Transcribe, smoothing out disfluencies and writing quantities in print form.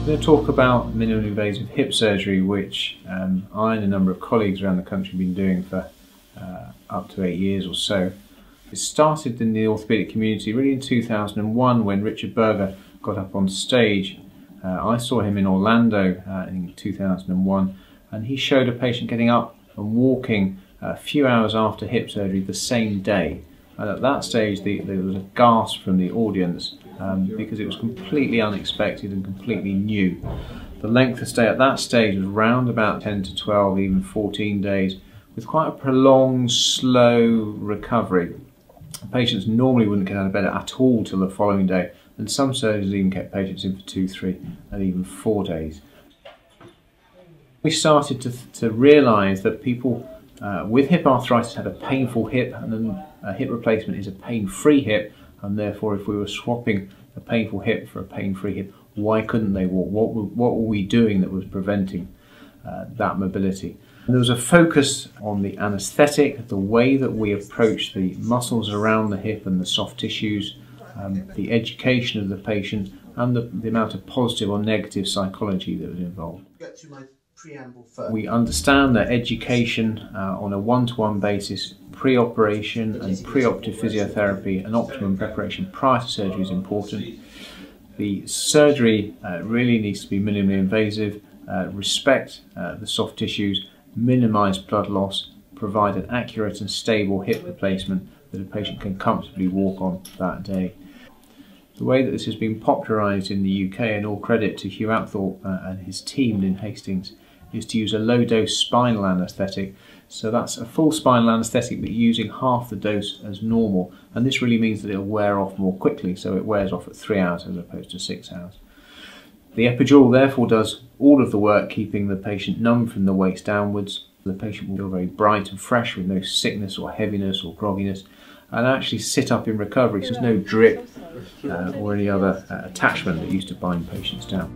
I'm going to talk about minimally invasive hip surgery, which I and a number of colleagues around the country have been doing for up to 8 years or so. It started in the orthopaedic community really in 2001 when Richard Berger got up on stage. I saw him in Orlando in 2001, and he showed a patient getting up and walking a few hours after hip surgery the same day. And at that stage there was a gasp from the audience because it was completely unexpected and completely new. The length of stay at that stage was round about 10 to 12, even 14 days, with quite a prolonged, slow recovery. Patients normally wouldn't get out of bed at all till the following day, and some surgeons even kept patients in for 2, 3 and even 4 days. We started to realise that people with hip arthritis had a painful hip, and then a hip replacement is a pain-free hip, and therefore if we were swapping a painful hip for a pain-free hip, why couldn't they walk? What were we doing that was preventing that mobility? And there was a focus on the anaesthetic, the way that we approach the muscles around the hip and the soft tissues, the education of the patient, and the amount of positive or negative psychology that was involved. We understand that education on a one-to-one basis, pre-operation and pre-operative physiotherapy and optimum preparation prior to surgery is important. The surgery really needs to be minimally invasive, respect the soft tissues, minimise blood loss, provide an accurate and stable hip replacement that a patient can comfortably walk on that day. The way that this has been popularised in the UK, and all credit to Hugh Apthorpe and his team in Hastings, is to use a low-dose spinal anaesthetic. So that's a full spinal anaesthetic but using half the dose as normal, and this really means that it'll wear off more quickly, so it wears off at 3 hours as opposed to 6 hours. The epidural therefore does all of the work, keeping the patient numb from the waist downwards. The patient will feel very bright and fresh with no sickness or heaviness or grogginess, and actually sit up in recovery, so there's no drip or any other attachment that used to bind patients down.